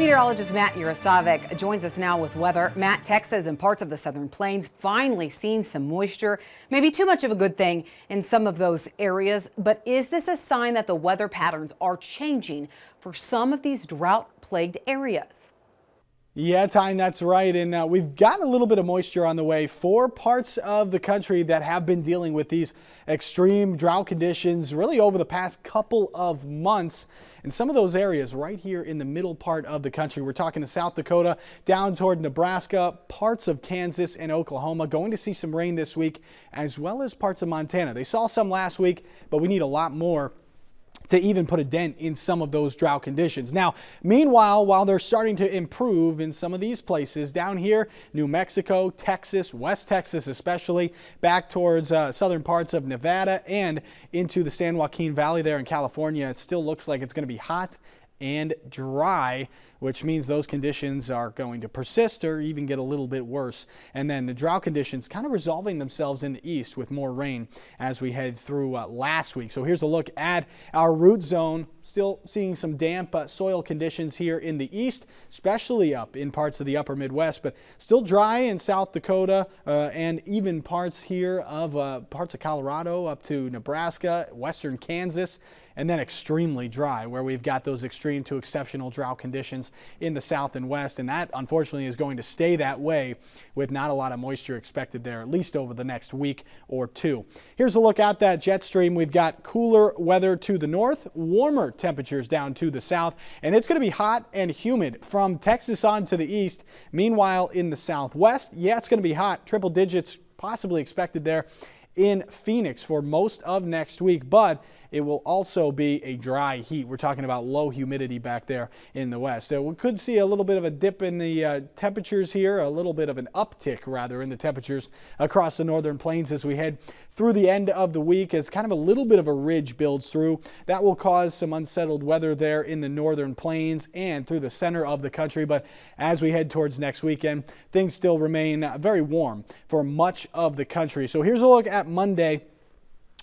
Meteorologist Matt Yurosavik joins us now with weather. Matt, Texas and parts of the southern plains finally seeing some moisture. Maybe too much of a good thing in some of those areas, but is this a sign that the weather patterns are changing for some of these drought-plagued areas? Yeah, Tyne, that's right. And we've got a little bit of moisture on the way for parts of the country that have been dealing with these extreme drought conditions really over the past couple of months. And some of those areas right here in the middle part of the country, we're talking to South Dakota, down toward Nebraska, parts of Kansas and Oklahoma, going to see some rain this week, as well as parts of Montana. They saw some last week, but we need a lot more to even put a dent in some of those drought conditions. Now, meanwhile, while they're starting to improve in some of these places down here, New Mexico, Texas, West Texas especially, back towards southern parts of Nevada and into the San Joaquin Valley there in California, it still looks like it's going to be hot and dry, which means those conditions are going to persist or even get a little bit worse. And then the drought conditions kind of resolving themselves in the east with more rain as we head through last week. So here's a look at our root zone. Still seeing some damp soil conditions here in the east, especially up in parts of the upper Midwest, but still dry in South Dakota and even parts here of parts of Colorado up to Nebraska, western Kansas, and then extremely dry where we've got those extreme to exceptional drought conditions in the south and west. And that unfortunately is going to stay that way with not a lot of moisture expected there, at least over the next week or two. Here's a look at that jet stream. We've got cooler weather to the north, warmer temperatures down to the south, and it's going to be hot and humid from Texas on to the east. Meanwhile, in the southwest, yeah, it's going to be hot, triple digits possibly expected there in Phoenix for most of next week, but it will also be a dry heat. We're talking about low humidity back there in the west. So we could see a little bit of a dip in the temperatures here, a little bit of an uptick rather in the temperatures across the northern plains as we head through the end of the week as kind of a little bit of a ridge builds through. That will cause some unsettled weather there in the northern plains and through the center of the country. But as we head towards next weekend, things still remain very warm for much of the country. So here's a look at Monday.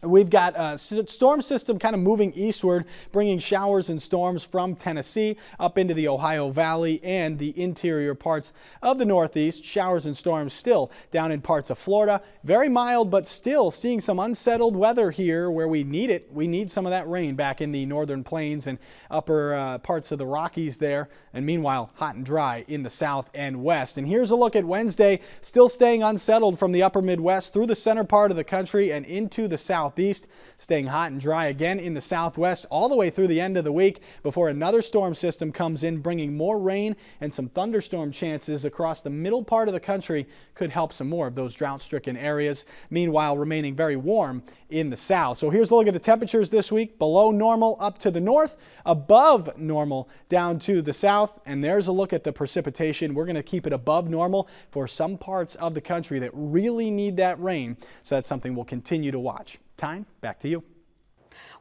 We've got a storm system kind of moving eastward, bringing showers and storms from Tennessee up into the Ohio Valley and the interior parts of the Northeast. Showers and storms still down in parts of Florida. Very mild, but still seeing some unsettled weather here where we need it. We need some of that rain back in the northern plains and upper parts of the Rockies there. And meanwhile, hot and dry in the south and west. And here's a look at Wednesday, still staying unsettled from the upper Midwest through the center part of the country and into the southeast, staying hot and dry again in the southwest all the way through the end of the week before another storm system comes in, bringing more rain and some thunderstorm chances across the middle part of the country could help some more of those drought-stricken areas. Meanwhile, remaining very warm in the south. So here's a look at the temperatures this week. Below normal up to the north, above normal down to the south. And there's a look at the precipitation. We're going to keep it above normal for some parts of the country that really need that rain. So that's something we'll continue to watch. Tyne, back to you.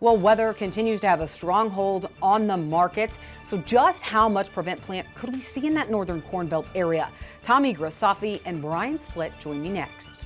Well, weather continues to have a strong hold on the markets. So just how much prevent plant could we see in that northern Corn Belt area? Tommy Grasafi and Brian Splitt join me next.